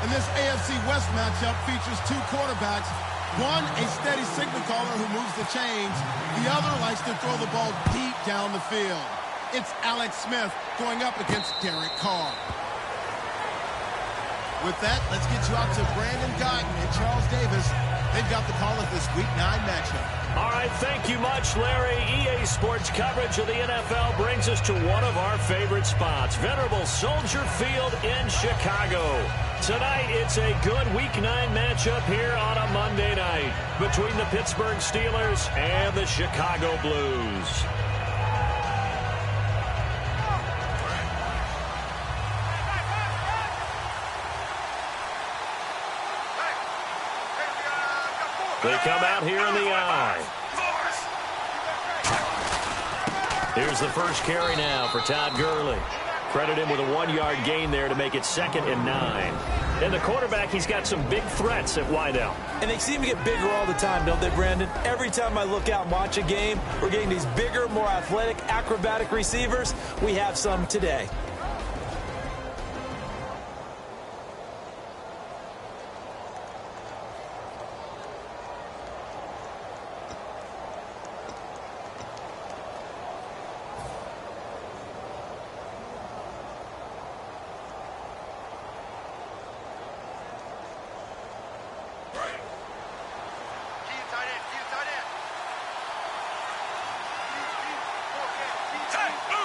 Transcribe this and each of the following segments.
And this AFC West matchup features two quarterbacks. One, a steady signal caller who moves the chains. The other likes to throw the ball deep down the field. It's Alex Smith going up against Derek Carr. With that, let's get you out to Brandon Guyton and Charles Davis. They've got the call of this Week 9 matchup. All right, thank you much, Larry. EA Sports coverage of the NFL brings us to one of our favorite spots, venerable Soldier Field in Chicago. Tonight, it's a good Week 9 matchup here on a Monday night between the Pittsburgh Steelers and the Chicago Blues. They come out here in the eye. Here's the first carry now for Todd Gurley. Credit him with a 1-yard gain there to make it 2nd and 9. And the quarterback, he's got some big threats at wideout. And they seem to get bigger all the time, don't they, Brandon? Every time I look out and watch a game, we're getting these bigger, more athletic, acrobatic receivers. We have some today.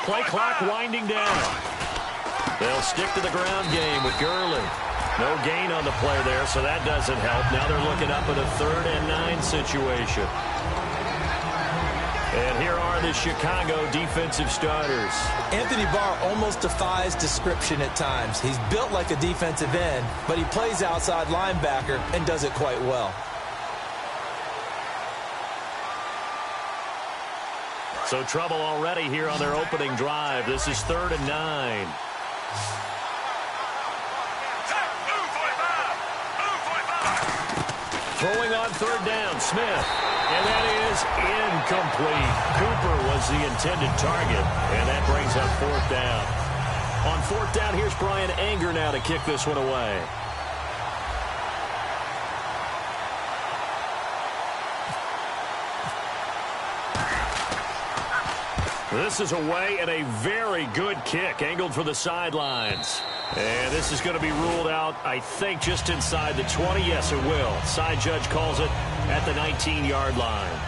Play clock winding down. They'll stick to the ground game with Gurley. No gain on the play there, so that doesn't help. Now they're looking up at a 3rd and 9 situation. And here are the Chicago defensive starters. Anthony Barr almost defies description at times. He's built like a defensive end, but he plays outside linebacker and does it quite well. So trouble already here on their opening drive. This is 3rd and 9. Throwing on 3rd down, Smith. And that is incomplete. Cooper was the intended target, and that brings up 4th down. On 4th down, here's Brian Anger now to kick this one away. This is away and a very good kick, angled for the sidelines. And this is going to be ruled out, I think, just inside the 20. Yes, it will. Side judge calls it at the 19-yard line.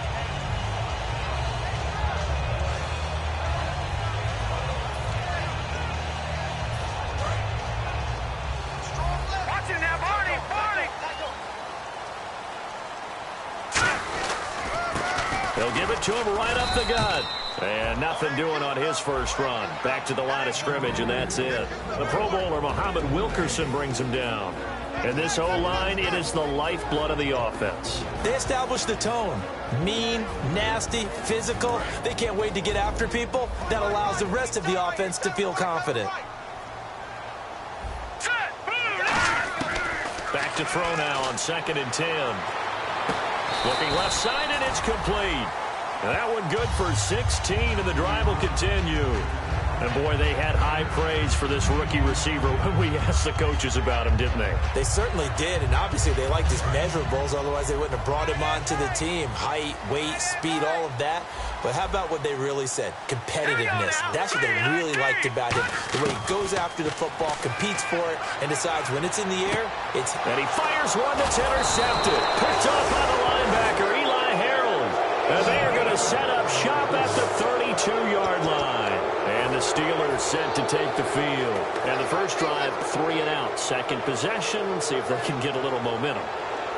They'll give it to him right up the gut. And nothing doing on his first run. Back to the line of scrimmage, and that's it. The Pro Bowler, Muhammad Wilkerson, brings him down. And this O-line, it is the lifeblood of the offense. They establish the tone. Mean, nasty, physical. They can't wait to get after people. That allows the rest of the offense to feel confident. Back to throw now on 2nd and 10. Looking left side, and it's complete. That one good for 16, and the drive will continue. And, boy, they had high praise for this rookie receiver when we asked the coaches about him, didn't they? They certainly did, and obviously they liked his measurables. Otherwise, they wouldn't have brought him onto the team. Height, weight, speed, all of that. But how about what they really said? Competitiveness. That's what they really liked about him. The way he goes after the football, competes for it, and decides when it's in the air, it's... And he fires one that's intercepted. Picked off by the linebacker, Eli Harold. And they are going to set up shop at the 32-yard line. And the Steelers set to take the field. And the first drive, 3 and out. Second possession, see if they can get a little momentum.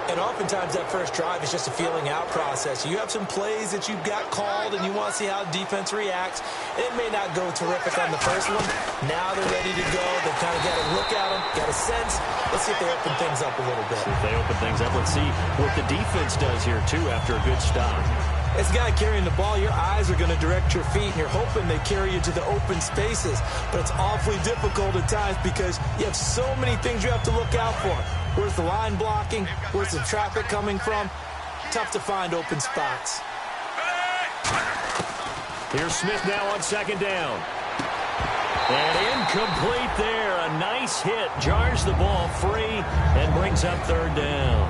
And oftentimes that first drive is just a feeling out process. You have some plays that you've got called and you want to see how the defense reacts. It may not go terrific on the first one. Now they're ready to go. They've kind of got a look at them, got a sense. Let's see if they open things up a little bit. If they open things up, let's see what the defense does here, too, after a good stop. As a guy carrying the ball, your eyes are going to direct your feet, and you're hoping they carry you to the open spaces. But it's awfully difficult at times because you have so many things you have to look out for. Where's the line blocking? Where's the traffic coming from? Tough to find open spots. Here's Smith now on 2nd down. And incomplete there. A nice hit. Jars the ball free and brings up third down.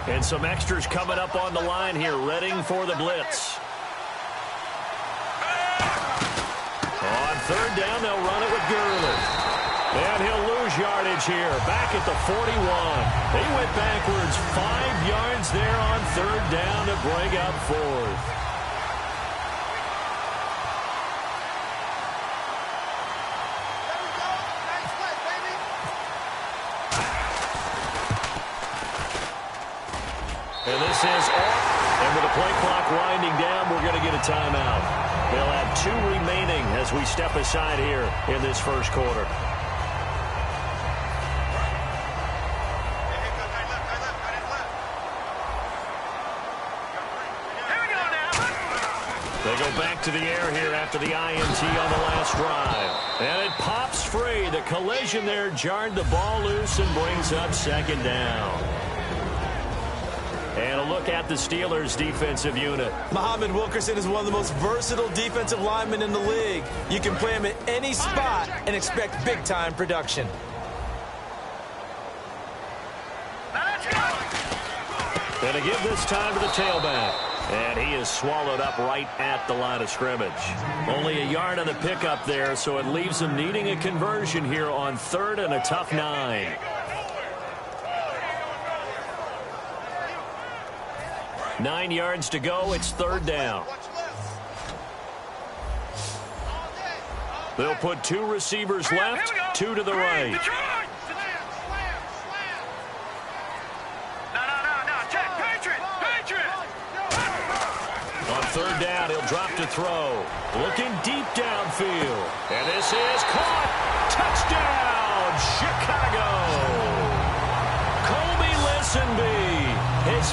And some extras coming up on the line here, readying for the blitz. On third down, they'll run it with Gurley. And he'll lose yardage here, back at the 41. They went backwards 5 yards there on third down to bring up fourth. And this is off. And with the play clock winding down, we're going to get a timeout. They'll have 2 remaining as we step aside here in this first quarter. They go back to the air here after the INT on the last drive. And it pops free. The collision there jarred the ball loose and brings up second down. And a look at the Steelers' defensive unit. Muhammad Wilkerson is one of the most versatile defensive linemen in the league. You can play him at any spot and expect big-time production. And to give this time to the tailback. And he is swallowed up right at the line of scrimmage. Only a yard on the pickup there, so it leaves him needing a conversion here on third and a tough 9. Nine yards to go. It's third down. They'll put 2 receivers left, 2 to the right. On third down, he'll drop to throw. Looking deep downfield. And this is caught. Touchdown, Chicago. Colby Listenby. His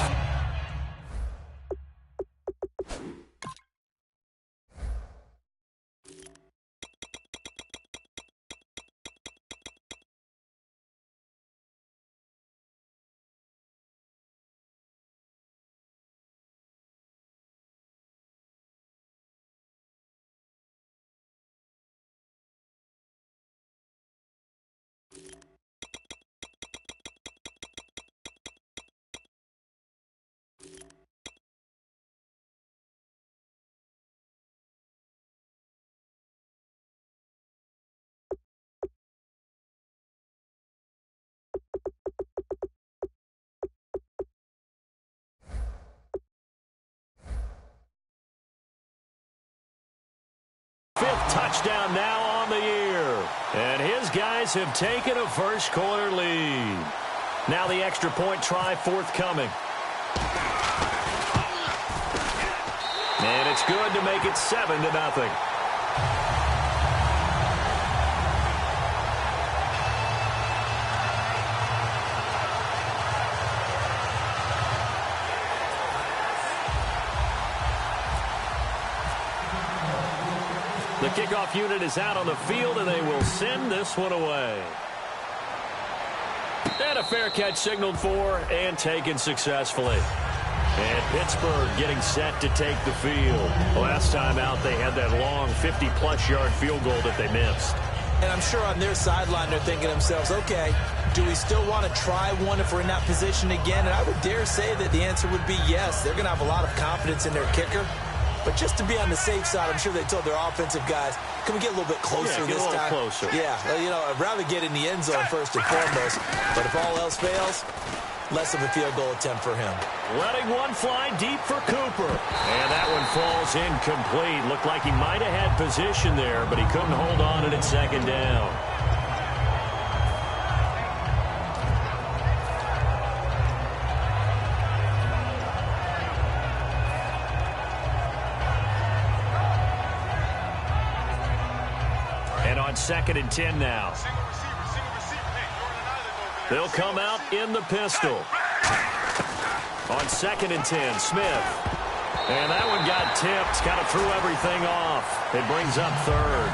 touchdown now on the year. And his guys have taken a first quarter lead. Now the extra point try forthcoming. And it's good to make it 7-0. The kickoff unit is out on the field, and they will send this one away. And a fair catch signaled for and taken successfully. And Pittsburgh getting set to take the field. Last time out, they had that long 50-plus yard field goal that they missed. And I'm sure on their sideline they're thinking to themselves, okay, do we still want to try one if we're in that position again? And I would dare say that the answer would be yes. They're going to have a lot of confidence in their kicker. But just to be on the safe side, I'm sure they told their offensive guys, can we get a little bit closer this time? Closer. Yeah, well, you know, I'd rather get in the end zone first and foremost. But if all else fails, less of a field goal attempt for him. Letting one fly deep for Cooper. And that one falls incomplete. Looked like he might have had position there, but he couldn't hold on to it at second down. And on 2nd and 10 now. They'll come out in the pistol. On 2nd and 10, Smith. And that one got tipped. Kind of threw everything off. It brings up third.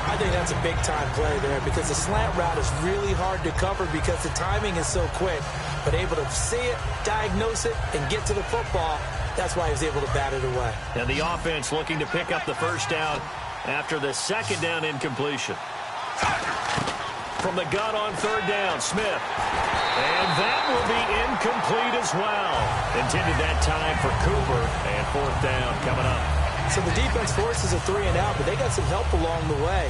I think that's a big-time play there because the slant route is really hard to cover because the timing is so quick. But able to see it, diagnose it, and get to the football, that's why he was able to bat it away. And the offense looking to pick up the first down after the second down incompletion. From the gun on third down, Smith. And that will be incomplete as well. Intended that time for Cooper, and fourth down coming up. So the defense forces a 3-and-out, but they got some help along the way.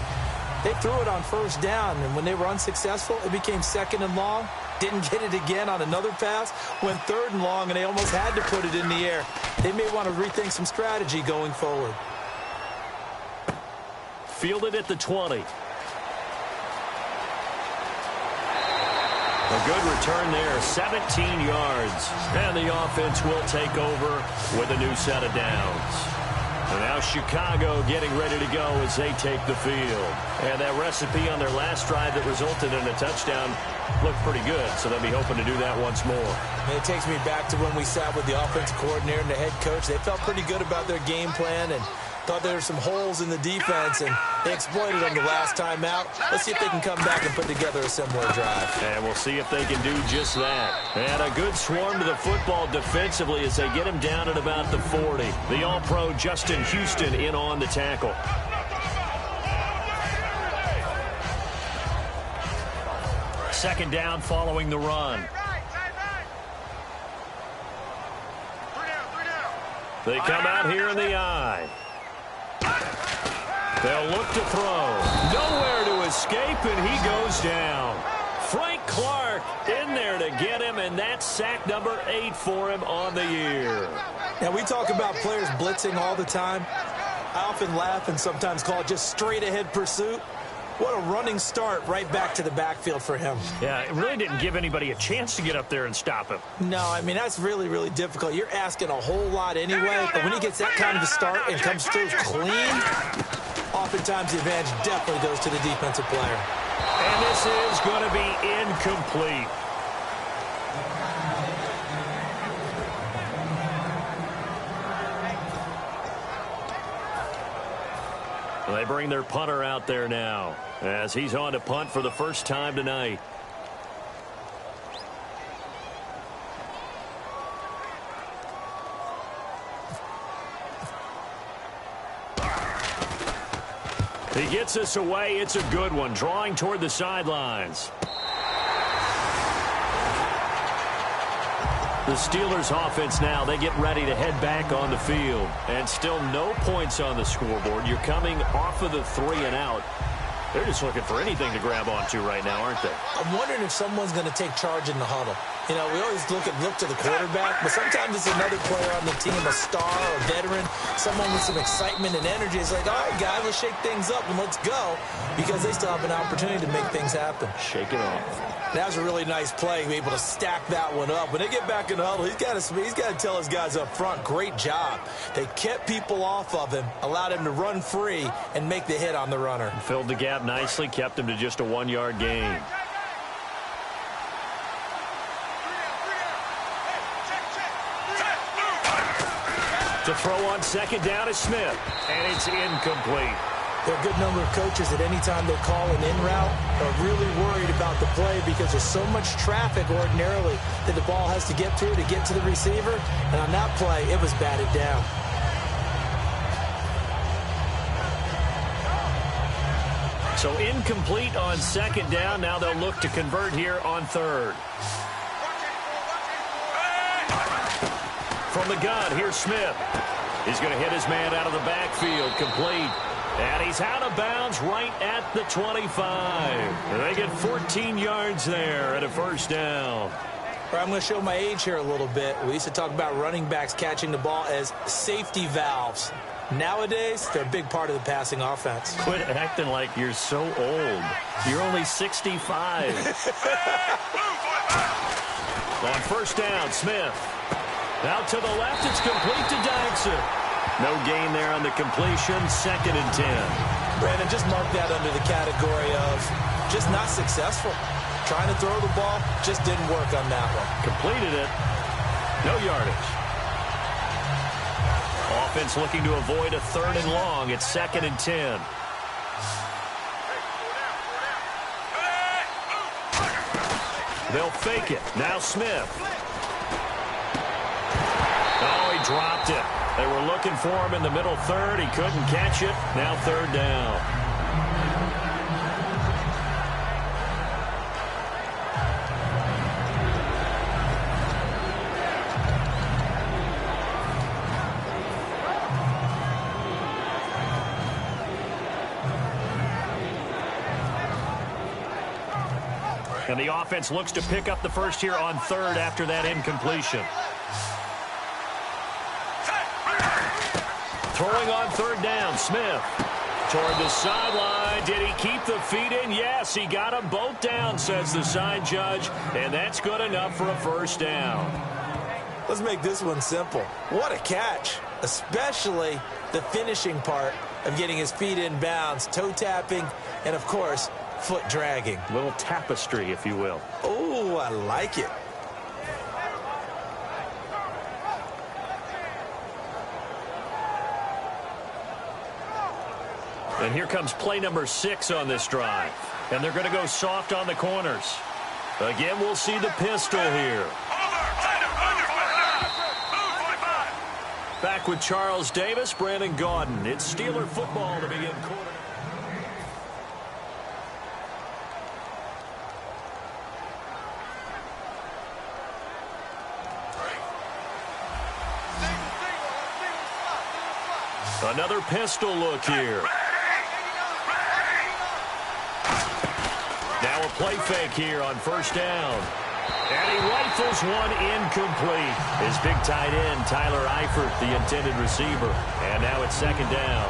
They threw it on first down, and when they were unsuccessful, it became second and long. Didn't get it again on another pass. Went third and long, and they almost had to put it in the air. They may want to rethink some strategy going forward. Fielded at the 20. A good return there, 17 yards. And the offense will take over with a new set of downs. And now Chicago getting ready to go as they take the field. And that recipe on their last drive that resulted in a touchdown looked pretty good, so they'll be hoping to do that once more. And it takes me back to when we sat with the offensive coordinator and the head coach. They felt pretty good about their game plan and thought there were some holes in the defense, and they exploited them the last time out. Let's see if they can come back and put together a similar drive. And we'll see if they can do just that. And a good swarm to the football defensively as they get him down at about the 40. The All-Pro Justin Houston in on the tackle. Second down following the run. They come out here in the I. They'll look to throw. Nowhere to escape, and he goes down. Frank Clark in there to get him, and that's sack number 8 for him on the year. Now, we talk about players blitzing all the time. I often laugh and sometimes call it just straight-ahead pursuit. What a running start right back to the backfield for him. Yeah, it really didn't give anybody a chance to get up there and stop him. No, I mean, that's really, really difficult. You're asking a whole lot anyway, but when he gets that kind of a start and comes through clean, oftentimes the advantage definitely goes to the defensive player. And this is going to be incomplete. They bring their punter out there now as he's on to punt for the first time tonight. He gets us away. It's a good one, drawing toward the sidelines. The Steelers offense now, they get ready to head back on the field. And still no points on the scoreboard. You're coming off of the 3-and-out. They're just looking for anything to grab onto right now, aren't they? I'm wondering if someone's going to take charge in the huddle. You know, we always look to the quarterback, but sometimes it's another player on the team, a star, a veteran, someone with some excitement and energy. It's like, all right, guys, let's shake things up and let's go, because they still have an opportunity to make things happen. Shake it off. That was a really nice play, be able to stack that one up. When they get back in the huddle, he's got to tell his guys up front, great job. They kept people off of him, allowed him to run free, and make the hit on the runner. Filled the gap nicely, kept him to just a 1-yard gain. To throw on second down is Smith, and it's incomplete. There are a good number of coaches that any time they call an in route are really worried about the play because there's so much traffic ordinarily that the ball has to get through to get to the receiver. And on that play, it was batted down. So incomplete on second down. Now they'll look to convert here on third. From the gun, here's Smith. He's going to hit his man out of the backfield, complete. And he's out of bounds right at the 25. They get 14 yards there at a first down. I'm going to show my age here a little bit. We used to talk about running backs catching the ball as safety valves. Nowadays, they're a big part of the passing offense. Quit acting like you're so old. You're only 65. On first down, Smith. Out to the left, it's complete to Dyson. No gain there on the completion, 2nd and 10. Brandon, just mark that under the category of just not successful. Trying to throw the ball, just didn't work on that one. Completed it, no yardage. Offense looking to avoid a 3rd and long. It's 2nd and 10. They'll fake it. Now Smith. Oh, he dropped it. They were looking for him in the middle third. He couldn't catch it. Now third down. And the offense looks to pick up the first here on third after that incompletion. Throwing on third down, Smith. Toward the sideline. Did he keep the feet in? Yes, he got them both down, says the side judge. And that's good enough for a first down. Let's make this one simple. What a catch, especially the finishing part of getting his feet in bounds, toe tapping, and, of course, foot dragging. A little tapestry, if you will. Oh, I like it. And here comes play number 6 on this drive. And they're going to go soft on the corners. Again, we'll see the pistol here. Back with Charles Davis, Brandon Gaudin. It's Steeler football to begin quarter. Another pistol look here. Now a play fake here on first down. And he rifles one incomplete. His big tight end, Tyler Eifert, the intended receiver. And now it's second down.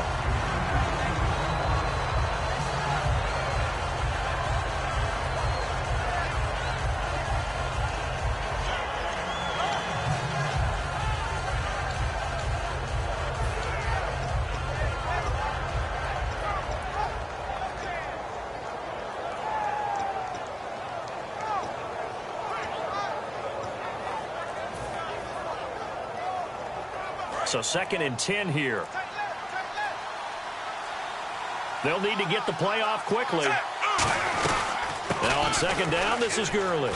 So 2nd and 10 here. They'll need to get the play off quickly. Now on second down, this is Gurley.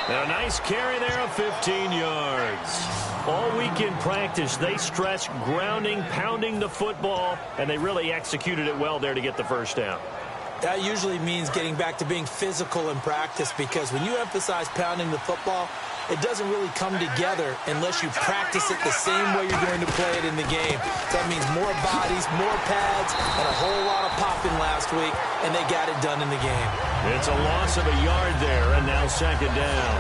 Now a nice carry there of 15 yards. All week in practice, they stress grounding, pounding the football, and they really executed it well there to get the first down. That usually means getting back to being physical in practice, because when you emphasize pounding the football, it doesn't really come together unless you practice it the same way you're going to play it in the game. That means more bodies, more pads, and a whole lot of popping last week, and they got it done in the game. It's a loss of a yard there, and now second down.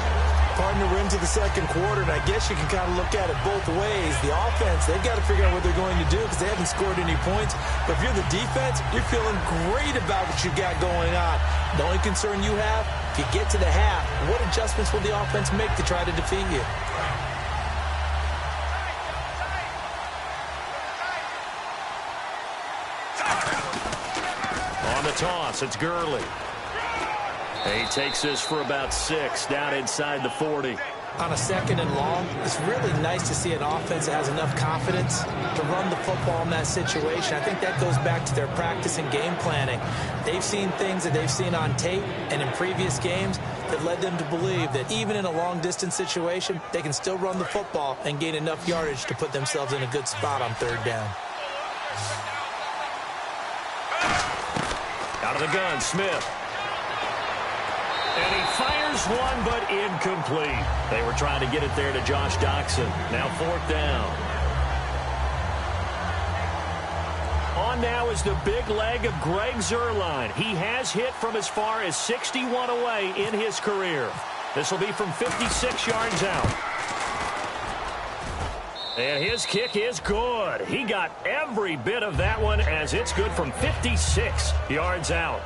Pardon the rim to the second quarter, and I guess you can kind of look at it both ways. The offense, they've got to figure out what they're going to do because they haven't scored any points. But if you're the defense, you're feeling great about what you got going on. The only concern you have, if you get to the half, what adjustments will the offense make to try to defeat you? On the toss, it's Gurley. He takes this for about 6 down inside the 40. On a 2nd and long, it's really nice to see an offense that has enough confidence to run the football in that situation. I think that goes back to their practice and game planning. They've seen things that they've seen on tape and in previous games that led them to believe that even in a long-distance situation, they can still run the football and gain enough yardage to put themselves in a good spot on third down. Out of the gun, Smith. And he fires one, but incomplete. They were trying to get it there to Josh Doxson. Now 4th down. On now is the big leg of Greg Zuerlein. He has hit from as far as 61 away in his career. This will be from 56 yards out. And his kick is good. He got every bit of that one as it's good from 56 yards out.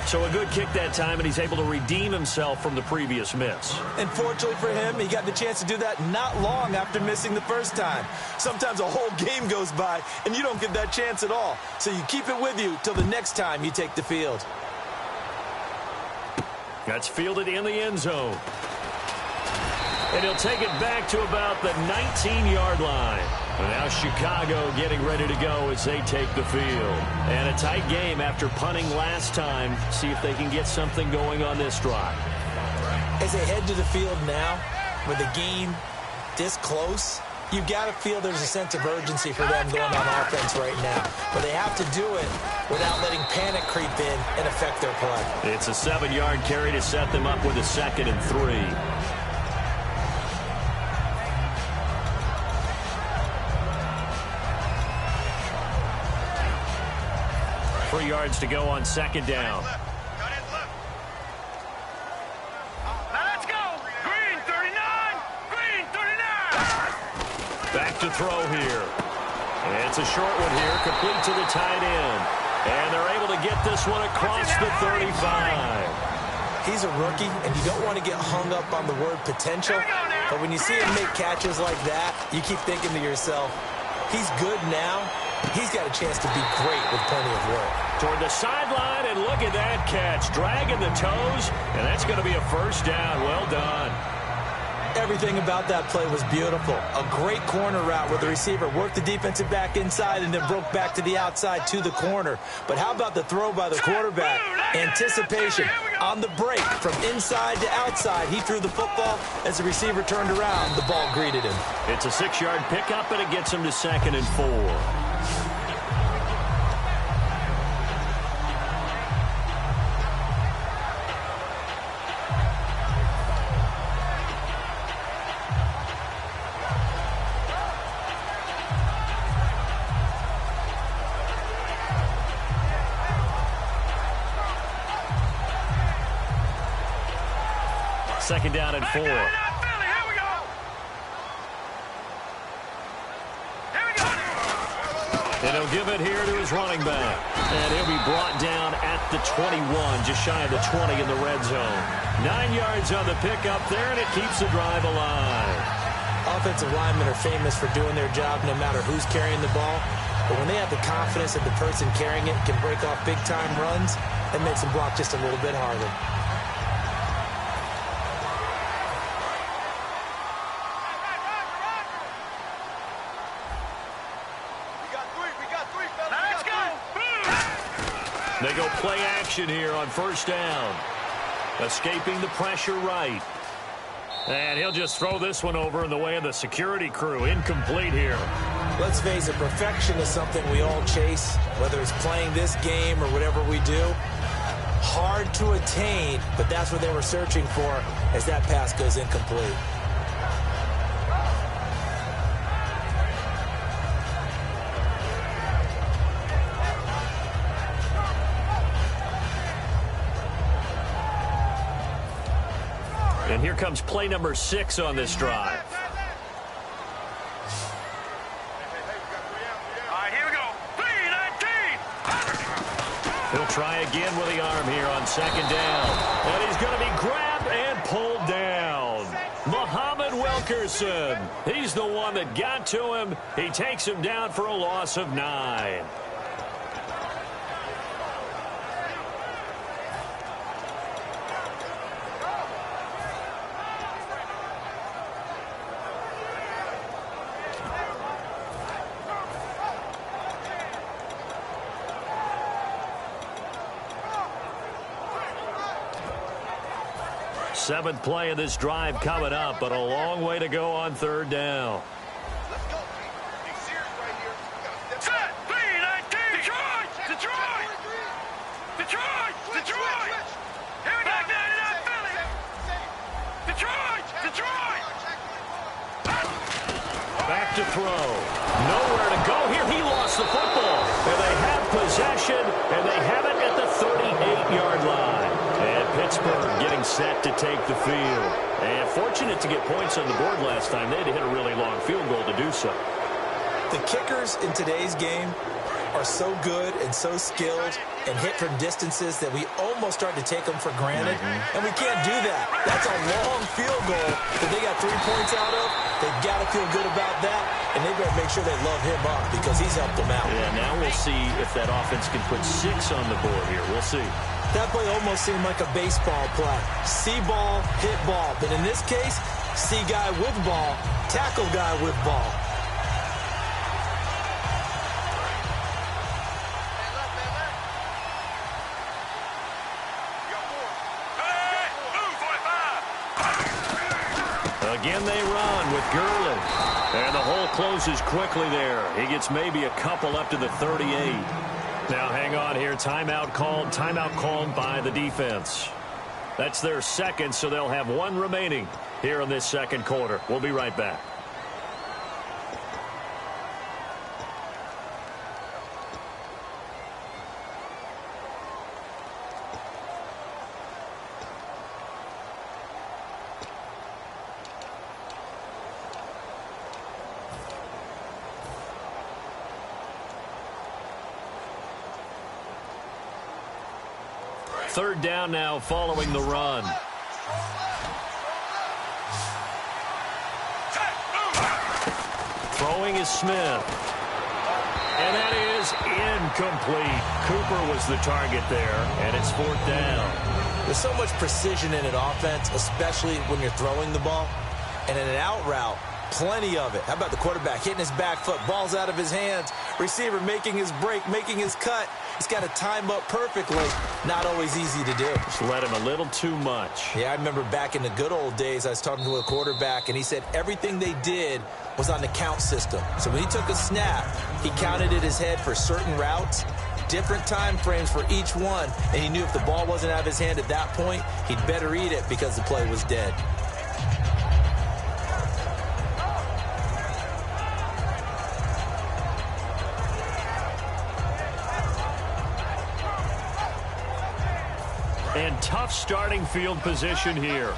So a good kick that time, and he's able to redeem himself from the previous miss. And fortunately for him, he got the chance to do that not long after missing the first time. Sometimes a whole game goes by, and you don't get that chance at all. So you keep it with you till the next time you take the field. That's fielded in the end zone. And he'll take it back to about the 19-yard line. And now Chicago getting ready to go as they take the field. And a tight game after punting last time. See if they can get something going on this drive. As they head to the field now, with the game this close, you've got to feel there's a sense of urgency for them going on offense right now. But they have to do it without letting panic creep in and affect their play. It's a 7-yard carry to set them up with a 2nd and 3. 3 yards to go on 2nd down. Let's go! Green 39! Green 39! Back to throw here. And it's a short one here, complete to the tight end. And they're able to get this one across the 35. He's a rookie, and you don't want to get hung up on the word potential. But when you see him make catches like that, you keep thinking to yourself, he's good now. He's got a chance to be great with plenty of work. Toward the sideline, and look at that catch. Dragging the toes, and that's going to be a 1st down. Well done. Everything about that play was beautiful. A great corner route where the receiver worked the defensive back inside and then broke back to the outside to the corner. But how about the throw by the quarterback? Anticipation on the break from inside to outside. He threw the football. As the receiver turned around, the ball greeted him. It's a 6-yard pickup, and it gets him to 2nd and 4. Second down and 4. Here we go! And he'll give it here to his running back. And he'll be brought down at the 21, just shy of the 20 in the red zone. 9 yards on the pickup there, and it keeps the drive alive. Offensive linemen are famous for doing their job no matter who's carrying the ball. But when they have the confidence that the person carrying it can break off big-time runs, it makes them block just a little bit harder. They go play action here on 1st down. Escaping the pressure right. And he'll just throw this one over in the way of the security crew. Incomplete here. Let's face it, perfection is something we all chase, whether it's playing this game or whatever we do. Hard to attain, but that's what they were searching for as that pass goes incomplete. And here comes play number 6 on this drive. All right, here we go. 3-19. He'll try again with the arm here on 2nd down. And he's going to be grabbed and pulled down. Muhammad Wilkerson. He's the one that got to him. He takes him down for a loss of 9. Seventh play of this drive coming up, but a long way to go on 3rd down. Let's go. Be serious right here. Set. 3-19. Detroit. Detroit. Detroit. Detroit. Here we go. Back 99 Philly. Detroit. Detroit. Back to throw. Nowhere to go here. He lost the football. And they have possession, and they have it at the 38-yard line. And Pittsburgh getting set to take the field. And fortunate to get points on the board last time. They had to hit a really long field goal to do so. The kickers in today's game are so good and so skilled and hit from distances that we almost start to take them for granted. And we can't do that. That's a long field goal that they got 3 points out of. They've got to feel good about that, and they better make sure they love him up because he's helped them out. Yeah, now we'll see if that offense can put 6 on the board here. We'll see. That play almost seemed like a baseball play. See ball, hit ball. But in this case, see guy with ball, tackle guy with ball. Again they run with Gurley. And the hole closes quickly there. He gets maybe a couple up to the 38. Now hang on here. Timeout called by the defense. That's their second, so they'll have one remaining here in this second quarter. We'll be right back. Third down now following the run. Throwing is Smith. And that is incomplete. Cooper was the target there, and it's fourth down. There's so much precision in an offense, especially when you're throwing the ball. And in an out route, plenty of it. How about the quarterback hitting his back foot, ball's out of his hands, receiver making his break, making his cut. He's got to time up perfectly. Not always easy to do. Just let him a little too much. Yeah, I remember back in the good old days, I was talking to a quarterback, and he said everything they did was on the count system. So when he took a snap, he counted in his head for certain routes, different time frames for each one, and he knew if the ball wasn't out of his hand at that point, he'd better eat it because the play was dead. And tough starting field position here.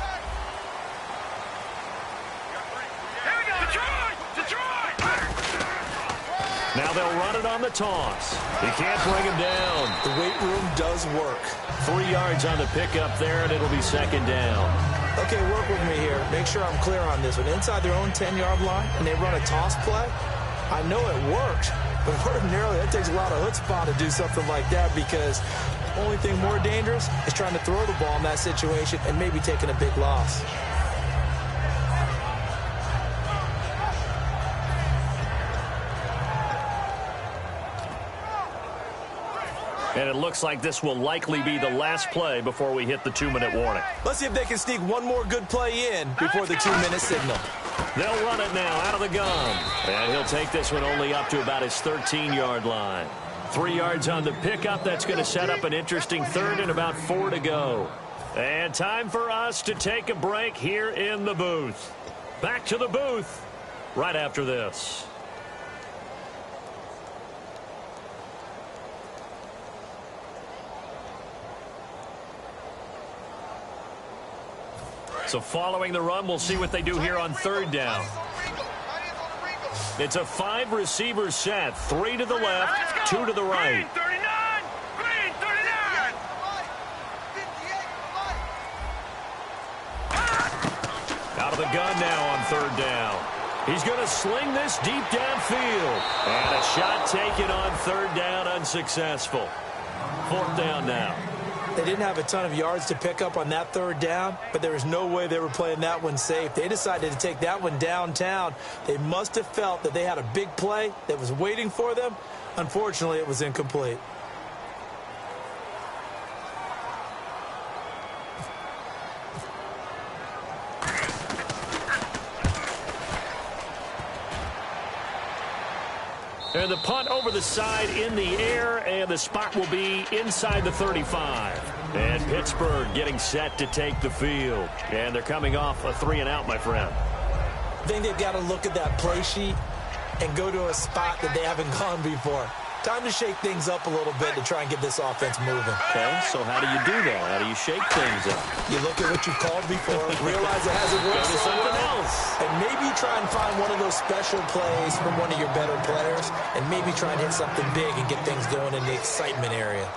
Now they'll run it on the toss. He can't bring him down. The weight room does work. 3 yards on the pickup there, and it'll be second down. Okay, work with me here. Make sure I'm clear on this one. Inside their own 10-yard line, and they run a toss play, I know it works, but ordinarily that takes a lot of chutzpah to do something like that because the only thing more dangerous is trying to throw the ball in that situation and maybe taking a big loss. And it looks like this will likely be the last play before we hit the 2-minute warning. Let's see if they can sneak one more good play in before the 2-minute signal. They'll run it now out of the gun. And he'll take this one only up to about his 13-yard line. 3 yards on the pickup. That's going to set up an interesting third and about 4 to go. And time for us to take a break here in the booth. Back to the booth right after this. So following the run, we'll see what they do here on third down. It's a 5-receiver set. 3 to the left, 2 to the right. Green 39. Out of the gun now on third down. He's going to sling this deep downfield. And a shot taken on third down, unsuccessful. Fourth down now. They didn't have a ton of yards to pick up on that third down, but there was no way they were playing that one safe. They decided to take that one downtown. They must have felt that they had a big play that was waiting for them. Unfortunately, it was incomplete. And the punt over the side in the air, and the spot will be inside the 35. And Pittsburgh getting set to take the field. And they're coming off a 3-and-out, my friend. I think they've got to look at that play sheet and go to a spot that they haven't gone before. Time to shake things up a little bit to try and get this offense moving. Okay, so how do you do that? How do you shake things up? You look at what you've called before, realize it hasn't worked Go to something else. and maybe try and find one of those special plays from one of your better players, and maybe try and hit something big and get things going in the excitement area.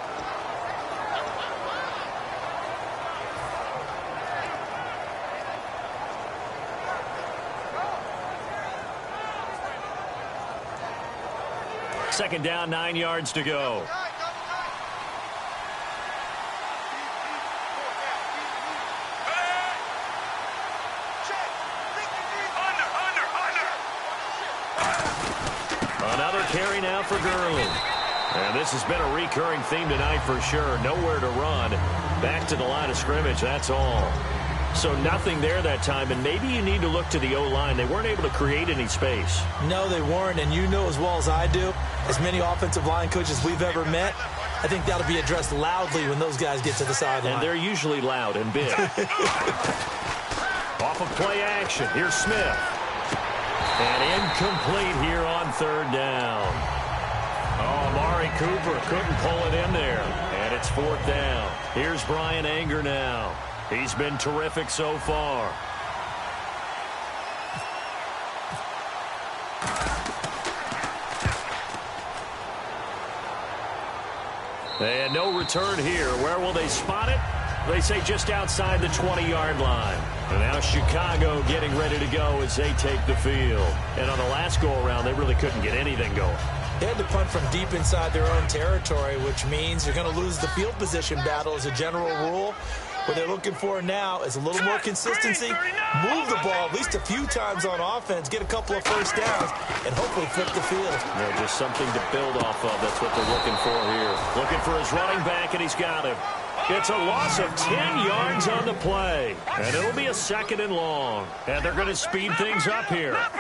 Second down, 9 yards to go. Another carry now for Gurley. And this has been a recurring theme tonight for sure. Nowhere to run. Back to the line of scrimmage, that's all. So nothing there that time, and maybe you need to look to the O-line. They weren't able to create any space. No, they weren't, and you know as well as I do, as many offensive line coaches we've ever met, I think that'll be addressed loudly when those guys get to the sideline. And they're usually loud and big. Off of play action, here's Smith. And incomplete here on third down. Oh, Amari Cooper couldn't pull it in there. And it's fourth down. Here's Brian Anger now. He's been terrific so far. And no return here. Where will they spot it? They say just outside the 20-yard line. And now Chicago getting ready to go as they take the field. And on the last go-around, they really couldn't get anything going. They had to punt from deep inside their own territory, which means you're going to lose the field position battle as a general rule. What they're looking for now is a little more consistency, move the ball at least a few times on offense, get a couple of first downs, and hopefully flip the field. Yeah, just something to build off of. That's what they're looking for here. Looking for his running back, and he's got him. It's a loss of 10 yards on the play, and it'll be a 2nd and long. And they're going to speed things up here. All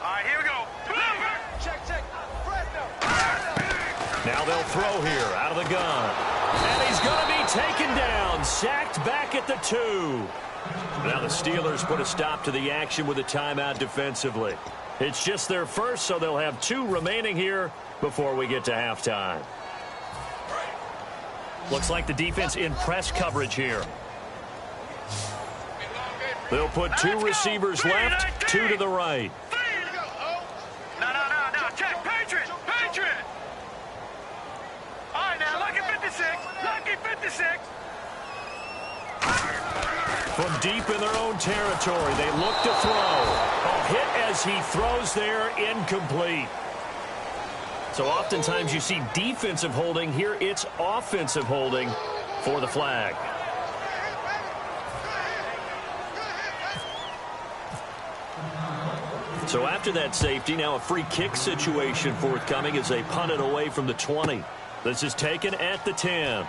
right, here we go. Check. Now they'll throw here out of the gun. And he's going to be taken down, sacked back at the 2. Now the Steelers put a stop to the action with a timeout defensively. It's just their first, so they'll have 2 remaining here before we get to halftime. Looks like the defense in press coverage here. They'll put 2 receivers left, 2 to the right. No. Check. Patriot. All right, now, lucky 56. From deep in their own territory, they look to throw. A hit as he throws there, incomplete. So oftentimes you see defensive holding. Here it's offensive holding for the flag. So after that safety, now a free kick situation forthcoming as they punt it away from the 20. This is taken at the 10.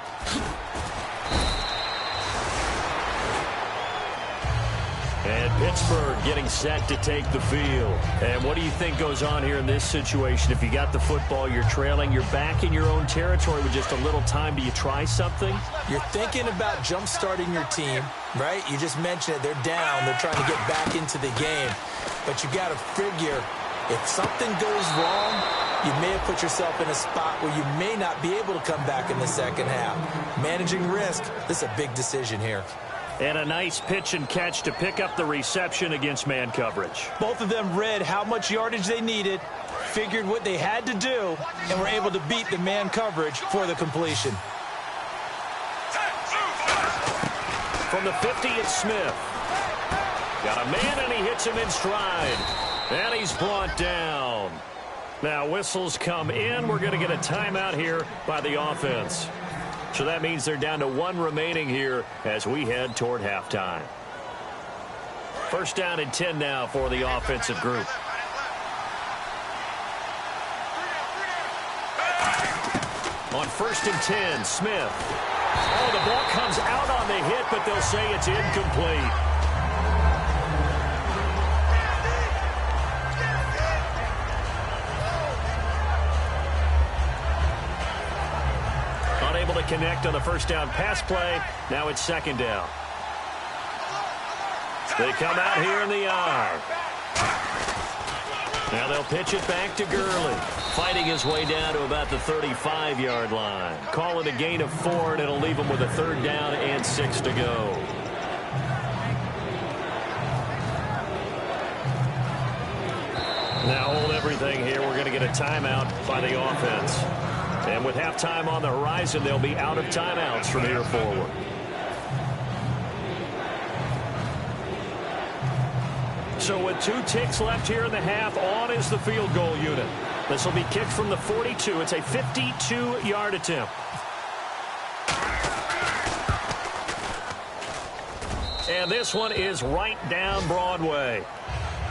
And Pittsburgh getting set to take the field. And what do you think goes on here in this situation? If you got the football, you're trailing, you're back in your own territory with just a little time. Do you try something? You're thinking about jump-starting your team, right? You just mentioned it. They're down. They're trying to get back into the game. But you got to figure, if something goes wrong, you may have put yourself in a spot where you may not be able to come back in the second half. Managing risk, this is a big decision here. And a nice pitch and catch to pick up the reception against man coverage. Both of them read how much yardage they needed, figured what they had to do, and were able to beat the man coverage for the completion. From the 50, it's Smith. Got a man, and he hits him in stride. And he's brought down. Now whistles come in. We're going to get a timeout here by the offense. So that means they're down to 1 remaining here as we head toward halftime. First down and 10 now for the offensive group. On 1st and 10, Smith. Oh, the ball comes out on the hit, but they'll say it's incomplete. Unable to connect on the first down pass play. Now it's 2nd down. They come out here in the I. Now they'll pitch it back to Gurley. Fighting his way down to about the 35-yard line. Call it a gain of 4, and it'll leave him with a 3rd down and 6 to go. Now hold everything here. We're going to get a timeout by the offense. And with halftime on the horizon, they'll be out of timeouts from here forward. So with 2 ticks left here in the half, on is the field goal unit. This will be kicked from the 42. It's a 52-yard attempt. And this one is right down Broadway.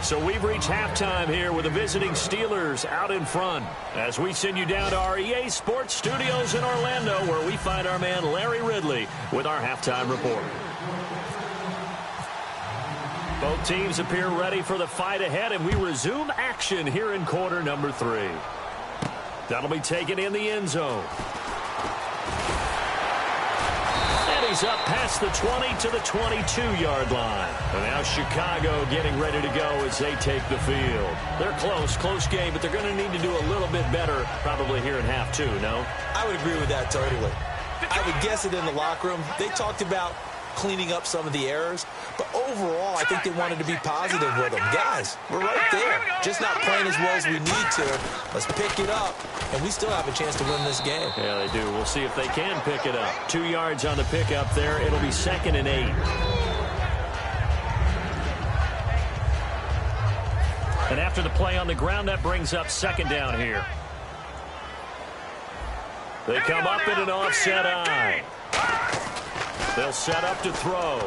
So we've reached halftime here with the visiting Steelers out in front as we send you down to our EA Sports Studios in Orlando, where we find our man Larry Ridley with our halftime report. Both teams appear ready for the fight ahead, and we resume action here in quarter number 3. That'll be taken in the end zone. He's up past the 20 to the 22-yard line. And now Chicago getting ready to go as they take the field. They're close game, but they're going to need to do a little bit better probably here in half 2, no? I would agree with that totally. I would guess it in the locker room. They talked about cleaning up some of the errors, but overall, I think they wanted to be positive with them. Guys, we're right there. Just not playing as well as we need to. Let's pick it up, and we still have a chance to win this game. Yeah, they do. We'll see if they can pick it up. 2 yards on the pickup there. It'll be 2nd and 8. And after the play on the ground, that brings up 2nd down here. They come up in an offset eye. They'll set up to throw.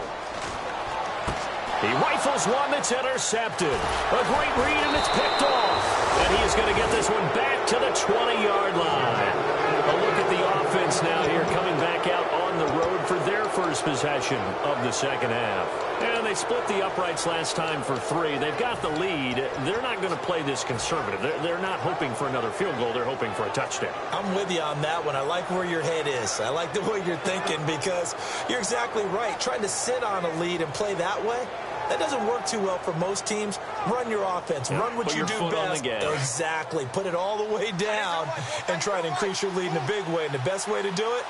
He rifles one that's intercepted. A great read, and it's picked off. And he is going to get this one back to the 20-yard line. A look at the offense now here, coming back out on the road for their first possession of the second half. And they split the uprights last time for 3. They've got the lead. They're not going to play this conservative. They're not hoping for another field goal. They're hoping for a touchdown. I'm with you on that one. I like where your head is. I like the way you're thinking, because you're exactly right. Trying to sit on a lead and play that way, that doesn't work too well for most teams. Run your offense. Run what you do best. Exactly. Put it all the way down and try to increase your lead in a big way. And the best way to do it,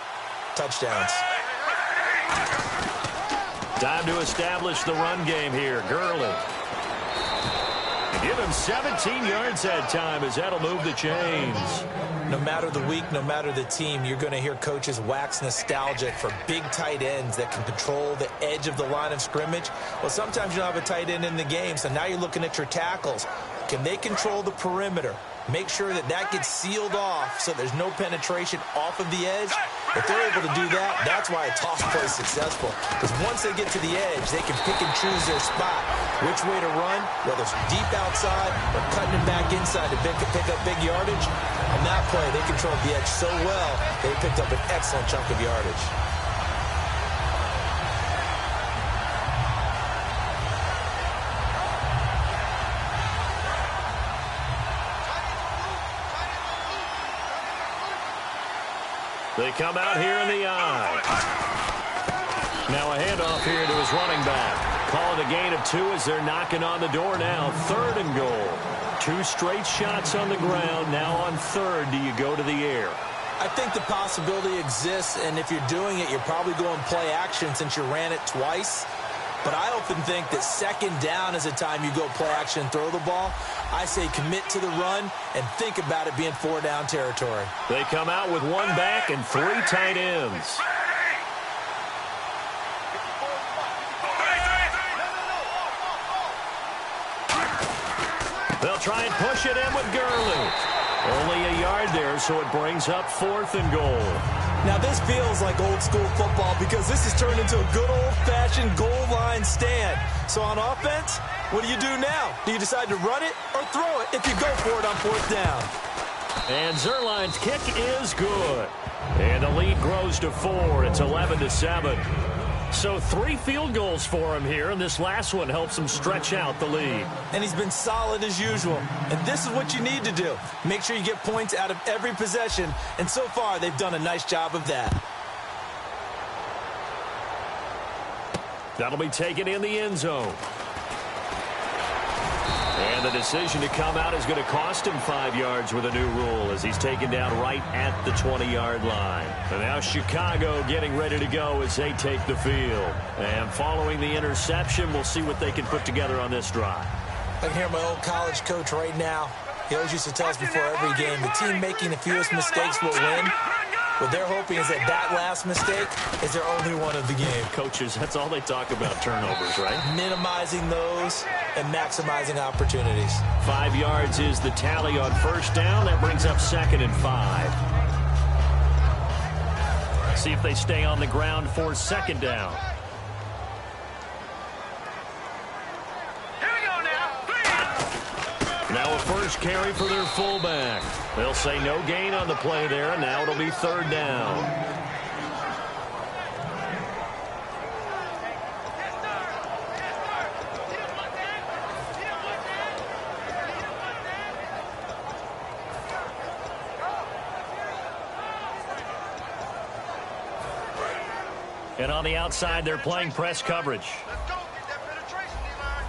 touchdowns. Time to establish the run game here. Gurley. Give him 17 yards that time, as that'll move the chains. No matter the week, no matter the team, you're going to hear coaches wax nostalgic for big tight ends that can control the edge of the line of scrimmage. Well, sometimes you don't have a tight end in the game, so now you're looking at your tackles. Can they control the perimeter? Make sure that that gets sealed off so there's no penetration off of the edge. If they're able to do that, that's why a toss play is successful. Because once they get to the edge, they can pick and choose their spot, which way to run, whether it's deep outside or cutting it back inside to pick up big yardage. On that play, they controlled the edge so well, they picked up an excellent chunk of yardage. They come out here in the eye. Now a handoff here to his running back. Call it a gain of 2 as they're knocking on the door now. 3rd and goal. 2 straight shots on the ground. Now on 3rd, do you go to the air? I think the possibility exists, and if you're doing it, you're probably going play action since you ran it twice. But I often think that 2nd down is a time you go play action and throw the ball. I say commit to the run and think about it being 4-down territory. They come out with 1 back and 3 tight ends. They'll try and push it in with Gurley. Only a yard there, so it brings up 4th and goal. Now, this feels like old-school football because this has turned into a good old-fashioned goal line stand. So on offense, what do you do now? Do you decide to run it or throw it if you go for it on 4th down? And Zerline's kick is good. And the lead grows to 4. It's 11-7. So 3 field goals for him here, and this last one helps him stretch out the lead. And he's been solid as usual. And this is what you need to do. Make sure you get points out of every possession. And so far, they've done a nice job of that. That'll be taken in the end zone. And the decision to come out is going to cost him 5 yards with a new rule as he's taken down right at the 20-yard line. And now Chicago getting ready to go as they take the field. And following the interception, we'll see what they can put together on this drive. I can hear my old college coach right now. He always used to tell us before every game, the team making the fewest mistakes will win. What they're hoping is that that last mistake is their only one of the game. Coaches, that's all they talk about, turnovers, right? Minimizing those and maximizing opportunities. 5 yards is the tally on 1st down. That brings up 2nd and 5. See if they stay on the ground for 2nd down. Here we go now. Now a first carry for their fullback. They'll say no gain on the play there, and now it'll be third down. And on the outside, they're playing press coverage. Let's go. Get that penetration, D-line.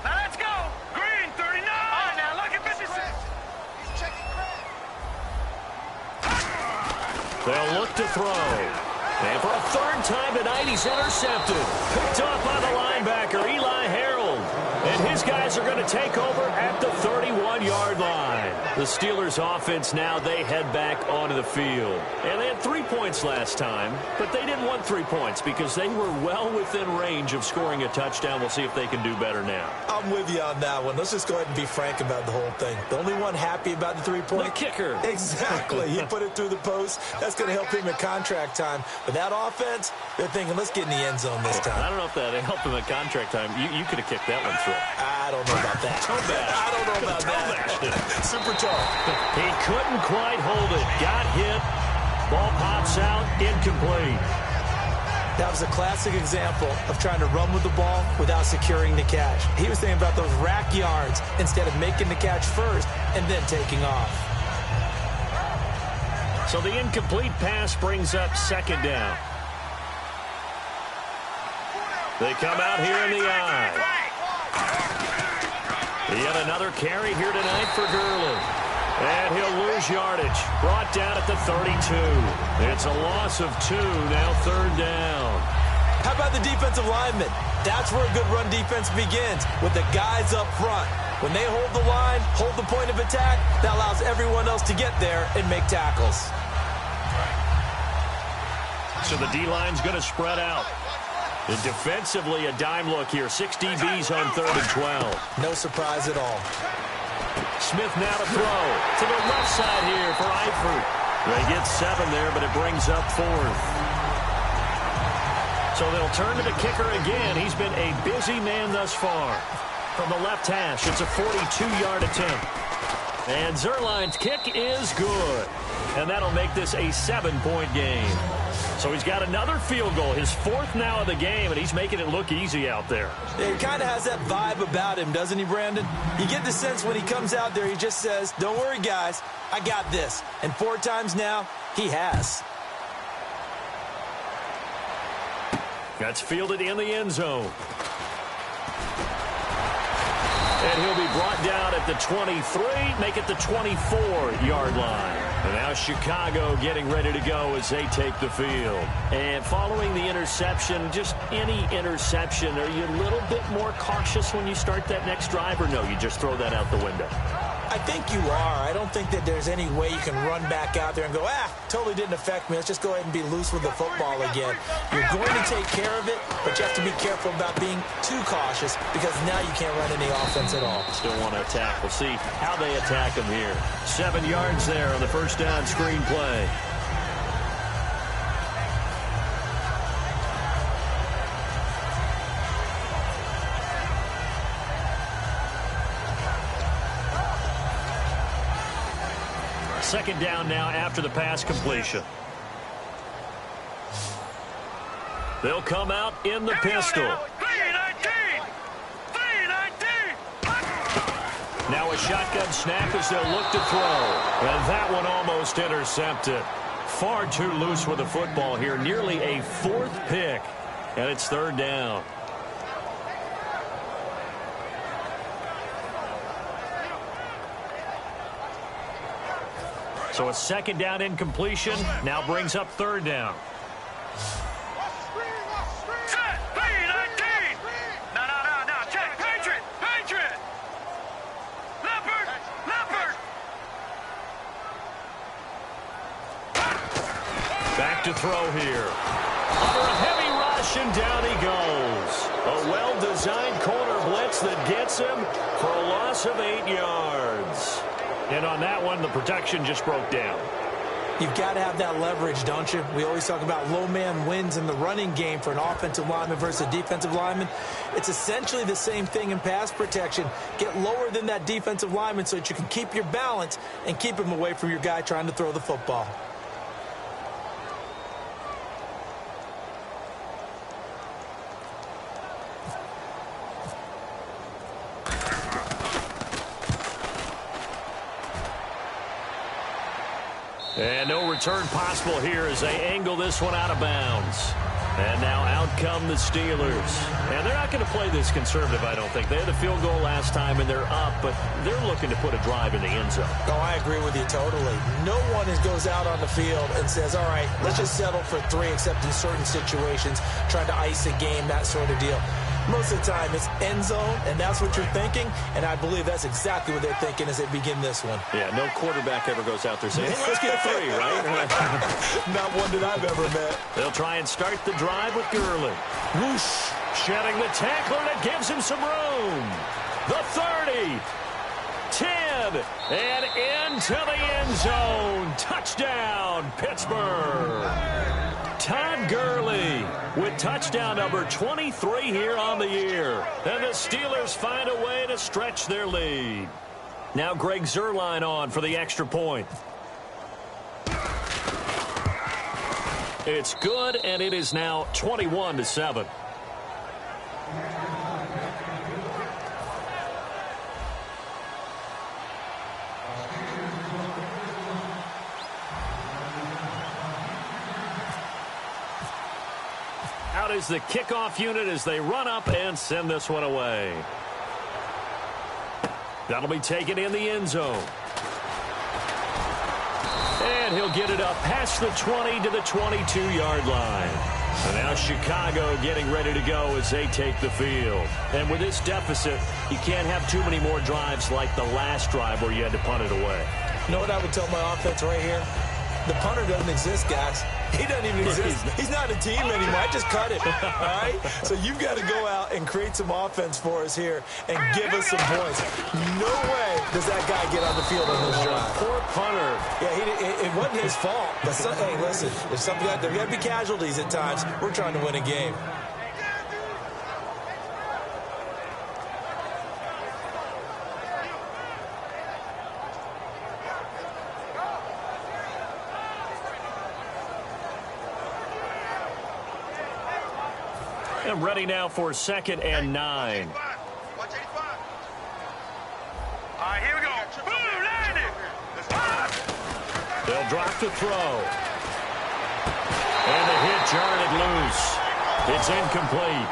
Now let's go. Green, 39. All right, now look at 56. He's checking crack. They'll look to throw. And for a third time tonight, he's intercepted. Picked up by the linebacker, Eli Harold. And his guys are going to take over at the 31-yard line. The Steelers' offense now, they head back onto the field. And they had 3 points last time, but they didn't want 3 points because they were well within range of scoring a touchdown. We'll see if they can do better now. I'm with you on that one. Let's just go ahead and be frank about the whole thing. The only one happy about the 3-point? The kicker. Exactly. He put it through the post. That's going to help him in contract time. But that offense, they're thinking, let's get in the end zone this time. I don't know if that helped him at contract time. You could have kicked that one through. I don't know about that. I don't know about that. Super tall. He couldn't quite hold it. Got hit. Ball pops out. Incomplete. That was a classic example of trying to run with the ball without securing the catch. He was thinking about those rack yards instead of making the catch first and then taking off. So the incomplete pass brings up second down. They come out here in the eye. Yet another carry here tonight for Gurley. And he'll lose yardage. Brought down at the 32. It's a loss of 2. Now third down. How about the defensive linemen? That's where a good run defense begins, with the guys up front. When they hold the line, hold the point of attack, that allows everyone else to get there and make tackles. So the D-line's going to spread out. And defensively, a dime look here. 6 DBs on 3rd and 12. No surprise at all. Smith now to throw. To the left side here for Eifert. They get 7 there, but it brings up 4th. So they'll turn to the kicker again. He's been a busy man thus far. From the left hash, it's a 42-yard attempt. And Zerline's kick is good. And that'll make this a 7-point game. So he's got another field goal, his 4th now of the game, and he's making it look easy out there. Yeah, he kind of has that vibe about him, doesn't he, Brandon? You get the sense when he comes out there, he just says, don't worry, guys, I got this. And 4 times now, he has. That's fielded in the end zone. And he'll be brought down at the 23, make it the 24-yard line. And now Chicago getting ready to go as they take the field. And following the interception, just any interception, are you a little bit more cautious when you start that next drive, or no, you just throw that out the window? I think you are. I don't think that there's any way you can run back out there and go, totally didn't affect me. Let's just go ahead and be loose with the football again. You're going to take care of it, but you have to be careful about being too cautious because now you can't run any offense at all. Still want to attack. We'll see how they attack them here. 7 yards there on the first down screen play. Second down now after the pass completion. They'll come out in the pistol. Now a shotgun snap as they'll look to throw. And that one almost intercepted. Far too loose with the football here. Nearly a 4th pick. And it's third down. So a second down incompletion now brings up third down. Set, B-19. No, check. Patriot. Leopard. Back to throw here. Under a heavy rush, and down he goes. A well-designed corner blitz that gets him for a loss of 8 yards. And on that one, the protection just broke down. You've got to have that leverage, don't you? We always talk about low man wins in the running game for an offensive lineman versus a defensive lineman. It's essentially the same thing in pass protection. Get lower than that defensive lineman so that you can keep your balance and keep him away from your guy trying to throw the football. And no return possible here as they angle this one out of bounds. And now out come the Steelers. And they're not going to play this conservative, I don't think. They had a field goal last time, and they're up, but they're looking to put a drive in the end zone. Oh, I agree with you totally. No one goes out on the field and says, all right, let's just settle for 3, except in certain situations, trying to ice a game, that sort of deal. Most of the time, it's end zone, and that's what you're thinking, and I believe that's exactly what they're thinking as they begin this one. Yeah, no quarterback ever goes out there saying, hey, let's get 3, right? Not one that I've ever met. They'll try and start the drive with Gurley. Whoosh, shedding the tackler that gives him some room. The 30, 10, and into the end zone. Touchdown, Pittsburgh. Todd Gurley with touchdown number 23 here on the year. And the Steelers find a way to stretch their lead. Now Greg Zuerlein on for the extra point. It's good, and it is now 21-7. Out is the kickoff unit as they run up and send this one away. That'll be taken in the end zone. And he'll get it up past the 20 to the 22-yard line. And now Chicago getting ready to go as they take the field. And with this deficit, you can't have too many more drives like the last drive where you had to punt it away. You know what I would tell my offense right here? The punter doesn't exist, guys. He doesn't even exist. He's not a team anymore. I just cut it, all right? So you've got to go out and create some offense for us here and give us some points. No way does that guy get on the field on this drive. Poor punter. Yeah, it wasn't his fault. But hey, listen, there's something out there. There got to be casualties at times. We're trying to win a game. And ready now for 2nd and 9. Watch 85. All right, here we go. Boom, land it. They'll drop to throw. And the hit jarred loose. It's incomplete.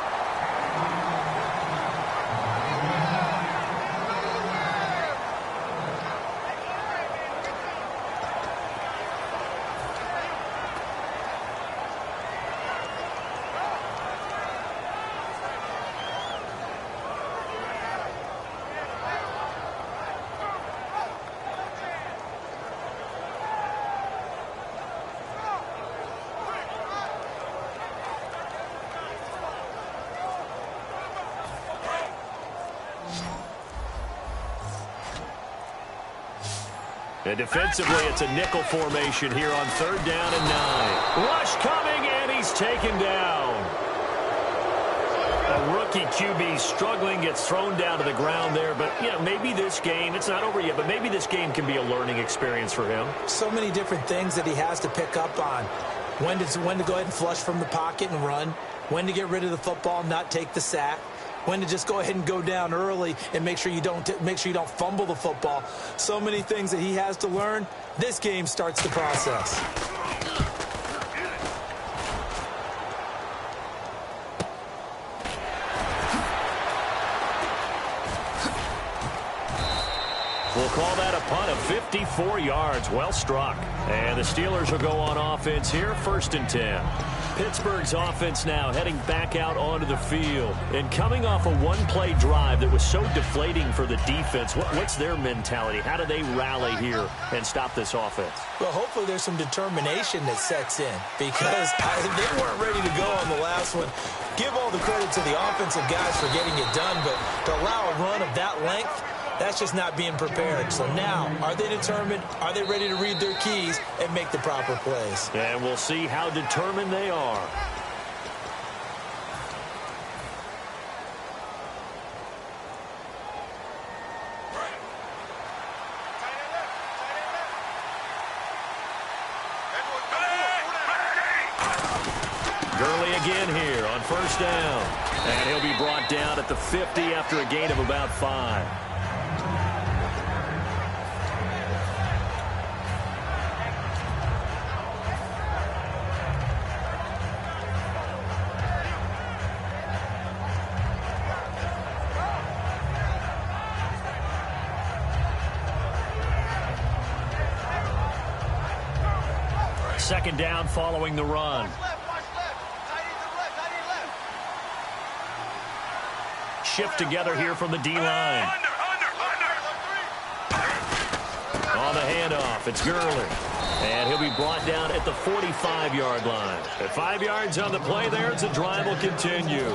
And defensively, it's a nickel formation here on 3rd down and 9. Rush coming, and he's taken down. A rookie QB struggling, gets thrown down to the ground there. But, yeah, maybe this game, it's not over yet, but maybe this game can be a learning experience for him. So many different things that he has to pick up on. When to go ahead and flush from the pocket and run. When to get rid of the football, not take the sack. When to just go ahead and go down early and make sure you don't fumble the football. So many things that he has to learn. This game starts the process. We'll call that a punt of 54 yards. Well struck. And the Steelers will go on offense here, 1st and 10. Pittsburgh's offense now heading back out onto the field. And coming off a one-play drive that was so deflating for the defense, what's their mentality? How do they rally here and stop this offense? Well, hopefully there's some determination that sets in because they weren't ready to go on the last one. Give all the credit to the offensive guys for getting it done, but to allow a run of that length, That's just not being prepared. So now, are they determined? Are they ready to read their keys and make the proper plays? And we'll see how determined they are. Gurley again here on first down. And he'll be brought down at the 50 after a gain of about 5. Second down following the run. Shift together here from the D-line. On the handoff, it's Gurley. And he'll be brought down at the 45-yard line. At 5 yards on the play there, the drive will continue.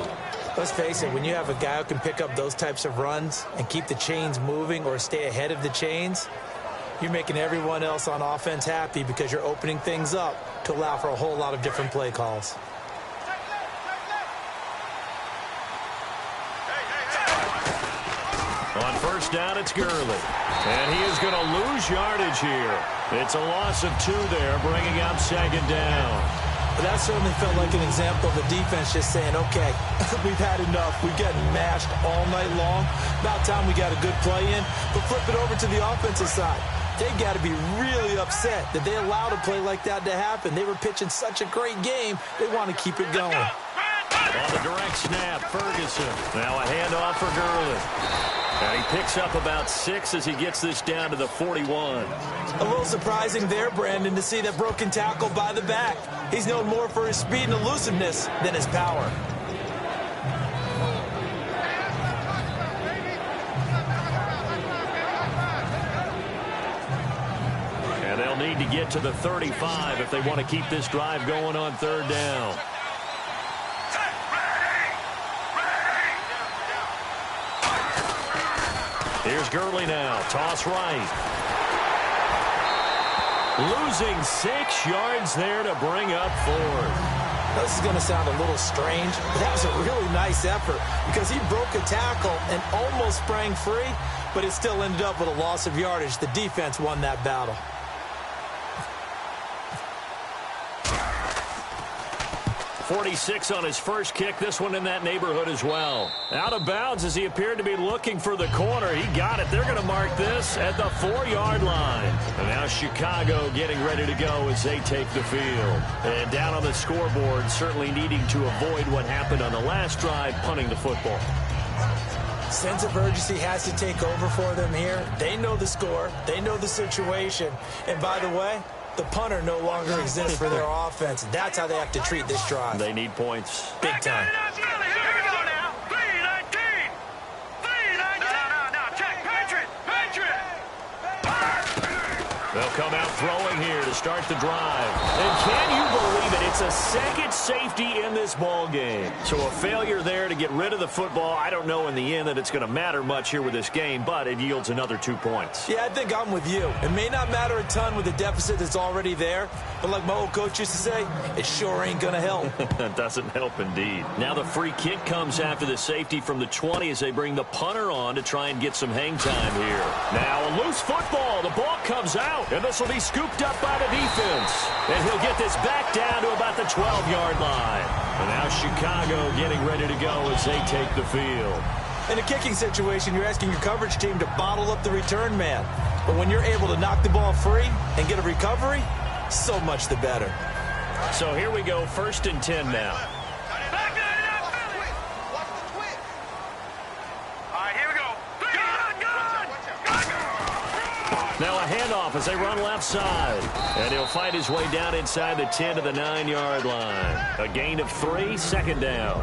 Let's face it, when you have a guy who can pick up those types of runs and keep the chains moving or stay ahead of the chains, you're making everyone else on offense happy because you're opening things up to allow for a whole lot of different play calls. On first down, it's Gurley. And he is going to lose yardage here. It's a loss of 2 there, bringing up second down. But that certainly felt like an example of the defense just saying, okay, we've had enough. We've gotten mashed all night long. About time we got a good play in. But flip it over to the offensive side. They got to be really upset that they allowed a play like that to happen. They were pitching such a great game, they want to keep it going. On the direct snap, Ferguson. Now a handoff for Gurley. And he picks up about 6 as he gets this down to the 41. A little surprising there, Brandon, to see that broken tackle by the back. He's known more for his speed and elusiveness than his power. And they'll need to get to the 35 if they want to keep this drive going on third down. Here's Gurley now. Toss right. Losing 6 yards there to bring up 4th. This is going to sound a little strange, but that was a really nice effort because he broke a tackle and almost sprang free, but it still ended up with a loss of yardage. The defense won that battle. 46 on his first kick. This one in that neighborhood as well. Out of bounds as he appeared to be looking for the corner. He got it. They're going to mark this at the 4-yard line. And now Chicago getting ready to go as they take the field. And down on the scoreboard, certainly needing to avoid what happened on the last drive, punting the football. Sense of urgency has to take over for them here. They know the score. They know the situation. And by the way, the punter no longer exists for their offense. That's how they have to treat this drive. They need points. Big time. They'll come out throwing here to start the drive. And can you believe it? It's a second safety in this ball game. So a failure there to get rid of the football. I don't know in the end that it's going to matter much here with this game, but it yields another 2 points. Yeah, I think I'm with you. It may not matter a ton with the deficit that's already there, but like my old coach used to say, it sure ain't going to help. That doesn't help indeed. Now the free kick comes after the safety from the 20 as they bring the punter on to try and get some hang time here. Now a loose football. The ball comes out. And this will be scooped up by the defense. And he'll get this back down to about the 12-yard line. And now Chicago getting ready to go as they take the field. In a kicking situation, you're asking your coverage team to bottle up the return man. But when you're able to knock the ball free and get a recovery, so much the better. So here we go, 1st and 10 now. Now a handoff as they run left side. And he'll fight his way down inside the 10 to the 9-yard line. A gain of 3, second down.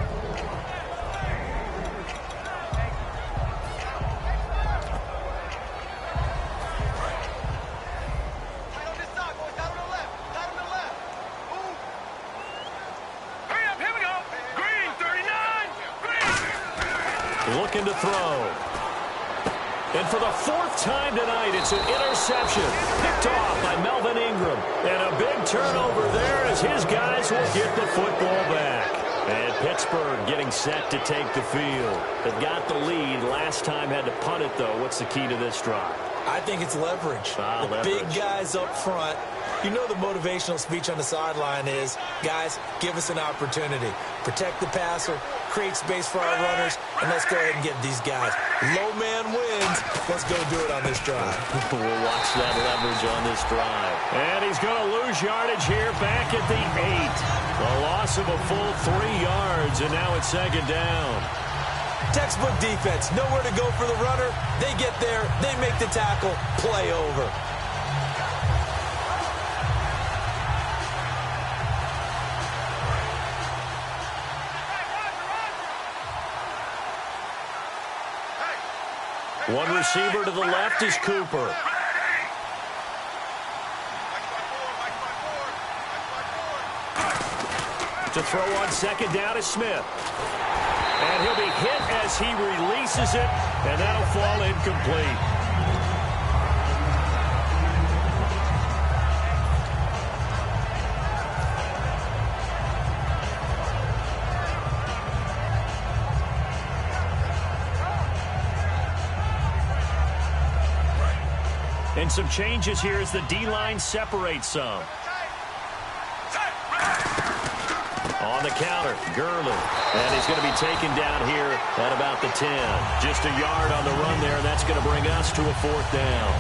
Looking to throw. And for the fourth time tonight, it's an interception. Picked off by Melvin Ingram. And a big turnover there as his guys will get the football back. And Pittsburgh getting set to take the field. They've got the lead. Last time had to punt it, though. What's the key to this drive? I think it's leverage. The big guys up front. You know the motivational speech on the sideline is, guys, give us an opportunity. Protect the passer, create space for our runners, and let's go ahead and get these guys. Low man wins. Let's go do it on this drive. We'll watch that leverage on this drive. And he's going to lose yardage here back at the 8. A loss of a full 3 yards, and now it's second down. Textbook defense. Nowhere to go for the runner. They get there. They make the tackle. Play over. One receiver to the left is Cooper. To throw on second down is Smith. And he'll be hit as he releases it, and that'll fall incomplete. And some changes here as the D-line separates some. On the counter, Gurley. And he's going to be taken down here at about the 10. Just a yard on the run there, and that's going to bring us to a fourth down.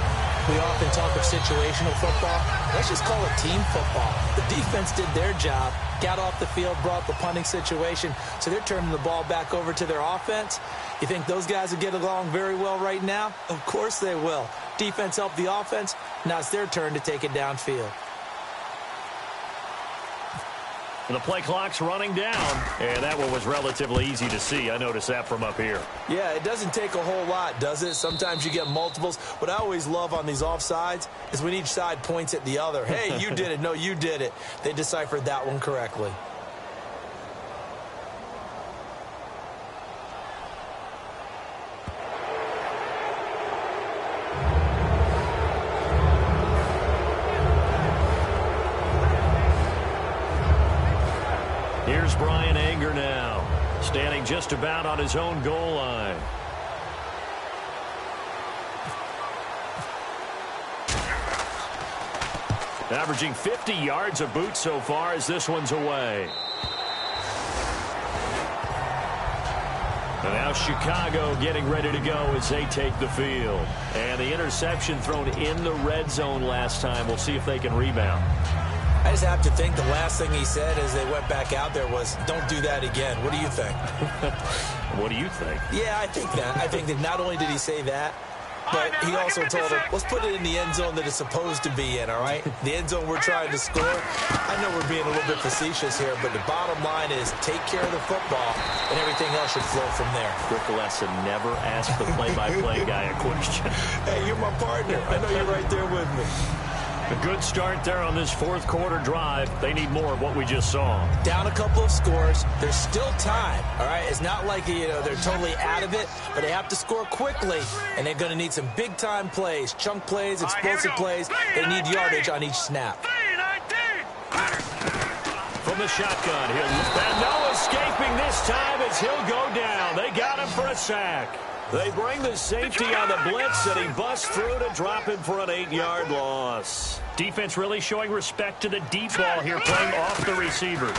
We often talk of situational football. Let's just call it team football. The defense did their job, got off the field, brought the punting situation, so they're turning the ball back over to their offense. You think those guys will get along very well right now? Of course they will. Defense helped the offense. Now it's their turn to take it downfield. The play clock's running down, and that one was relatively easy to see. I noticed that from up here. Yeah, it doesn't take a whole lot, does it? Sometimes you get multiples. What I always love on these offsides is when each side points at the other. Hey, you did it. No, you did it. They deciphered that one correctly. Here's Brian Anger now, standing just about on his own goal line. Averaging 50 yards a boot so far as this one's away. And now Chicago getting ready to go as they take the field. And the interception thrown in the red zone last time. We'll see if they can rebound. I just have to think the last thing he said as they went back out there was, don't do that again. What do you think? What do you think? Yeah, I think that. I think that not only did he say that, but he also told him, let's put it in the end zone that it's supposed to be in, all right? The end zone we're trying to score. I know we're being a little bit facetious here, but the bottom line is take care of the football, and everything else should flow from there. Quick lesson, never ask the play-by-play guy a question. Hey, you're my partner. I know you're right there with me. A good start there on this fourth quarter drive. They need more of what we just saw. Down a couple of scores. There's still time, all right? It's not like, they're totally out of it, but they have to score quickly, and they're going to need some big-time plays, chunk plays, explosive plays. They need yardage on each snap. From the shotgun, and no escaping this time as he'll go down. They got him for a sack. They bring the safety on the blitz, and he busts through to drop him for an 8-yard loss. Defense really showing respect to the deep ball here, playing off the receivers.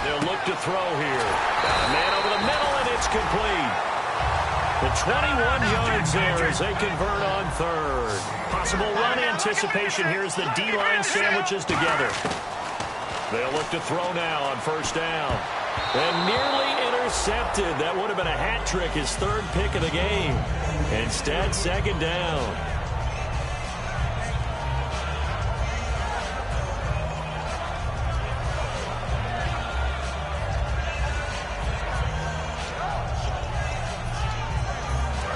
They'll look to throw here. Got a man over the middle, and it's complete. The 21 yards there as they convert on third. Possible run anticipation here as the D-line sandwiches together. They'll look to throw now on first down. And nearly intercepted. That would have been a hat trick, his third pick of the game. Instead, second down.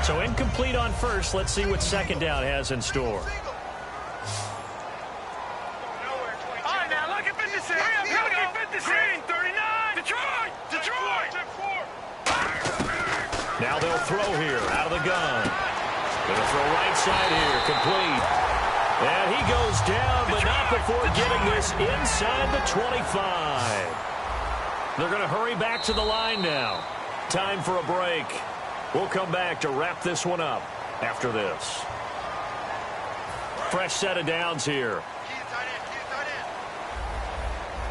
So incomplete on first. Let's see what second down has in store. Now they'll throw here out of the gun. They'll throw right side here, complete. And he goes down, but not before getting this inside the 25. They're going to hurry back to the line now. Time for a break. We'll come back to wrap this one up after this. Fresh set of downs here.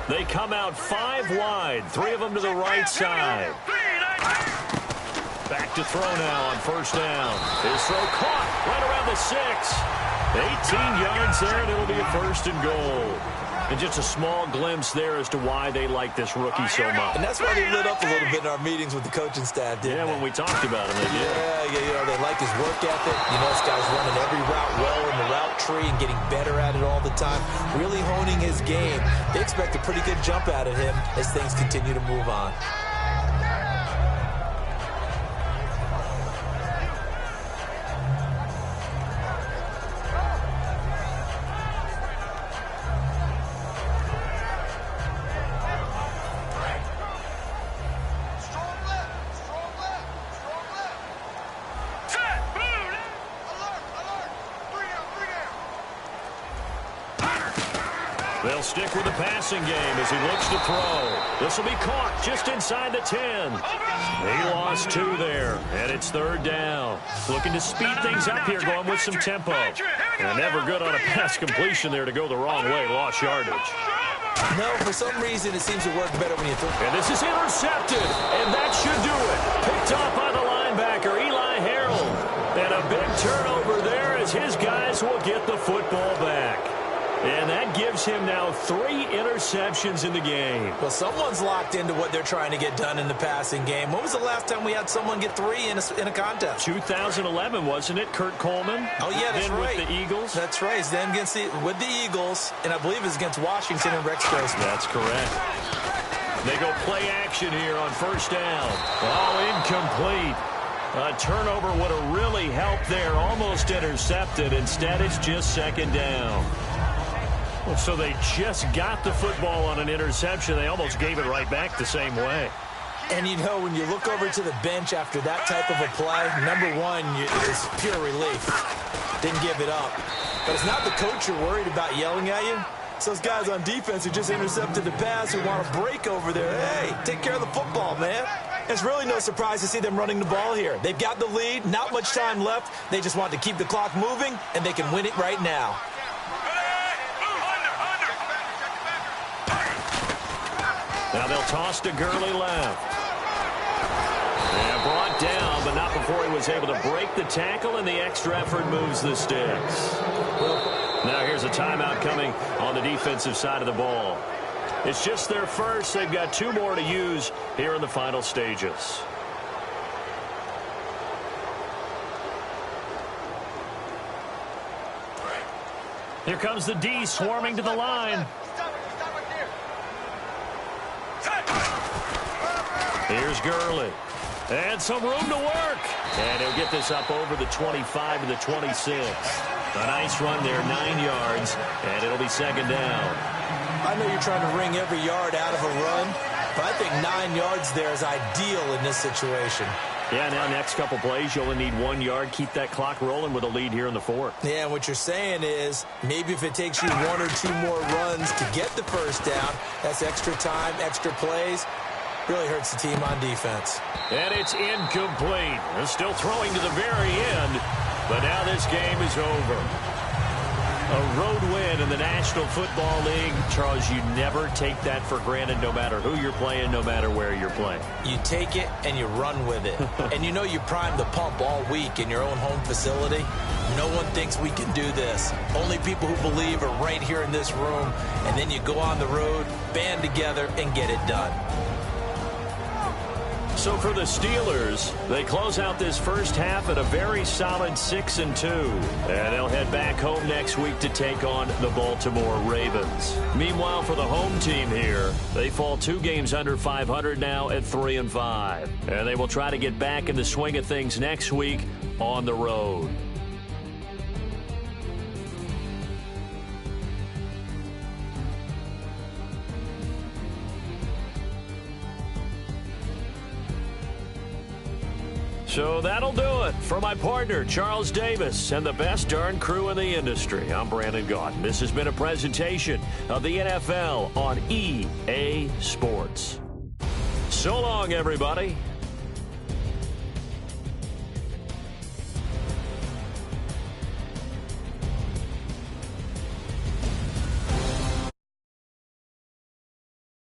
They come out 5 wide, 3 of them to the right side. Back to throw now on first down. His throw caught right around the 6. 18 yards there, and it'll be a first and goal. And just a small glimpse there as to why they like this rookie so much. And that's why they lit up a little bit in our meetings with the coaching staff, didn't they? Yeah, when we talked about him, they did. Yeah, they like his work ethic. You know, this guy's running every route well in the route tree and getting better at it all the time, really honing his game. They expect a pretty good jump out of him as things continue to move on. They'll stick with the passing game as he looks to throw. This will be caught just inside the 10. He lost 2 there, and it's third down. Looking to speed things up here, going with some tempo. And never good on a pass completion there to go the wrong way. Lost yardage. No, for some reason, it seems to work better when you throw. And this is intercepted, and that should do it. Picked off by the linebacker, Eli Harold. And a big turnover there as his guys will get the football back. And that gives him now 3 interceptions in the game. Well, someone's locked into what they're trying to get done in the passing game. When was the last time we had someone get 3 in a contest? 2011, wasn't it? Kurt Coleman? Oh, yeah, that's then right. With the Eagles? That's right. He's then with the Eagles, and I believe it's against Washington and Rex Grossman. That's correct. They go play action here on first down. Oh, incomplete. A turnover would have really helped there. Almost intercepted. Instead, it's just second down. Well, so they just got the football on an interception. They almost gave it right back the same way. And, you know, when you look over to the bench after that type of a play, number one, it's pure relief. Didn't give it up. But it's not the coach you're worried about yelling at you. It's those guys on defense who just intercepted the pass who want to break over there. Hey, take care of the football, man. It's really no surprise to see them running the ball here. They've got the lead, not much time left. They just want to keep the clock moving, and they can win it right now. Now they'll toss to Gurley left. And brought down, but not before he was able to break the tackle, and the extra effort moves the sticks. Now here's a timeout coming on the defensive side of the ball. It's just their first. They've got 2 more to use here in the final stages. Here comes the D swarming to the line. Here's Gurley. And some room to work. And he'll get this up over the 25 to the 26. A nice run there, 9 yards, and it'll be second down. I know you're trying to wring every yard out of a run, but I think 9 yards there is ideal in this situation. Yeah, now next couple plays, you only need 1 yard. Keep that clock rolling with a lead here in the 4th. Yeah, and what you're saying is maybe if it takes you 1 or 2 more runs to get the first down, that's extra time, extra plays. Really hurts the team on defense. And it's incomplete. They're still throwing to the very end, but now this game is over. A road win in the National Football League. Charles, you never take that for granted no matter who you're playing, no matter where you're playing. You take it and you run with it. And you know you primed the pump all week in your own home facility. No one thinks we can do this. Only people who believe are right here in this room. And then you go on the road, band together, and get it done. So for the Steelers, they close out this first half at a very solid 6-2. And they'll head back home next week to take on the Baltimore Ravens. Meanwhile, for the home team here, they fall 2 games under 500 now at 3-5. And they will try to get back in the swing of things next week on the road. So that'll do it. For my partner, Charles Davis, and the best darn crew in the industry, I'm Brandon Gaudin. This has been a presentation of the NFL on EA Sports. So long, everybody.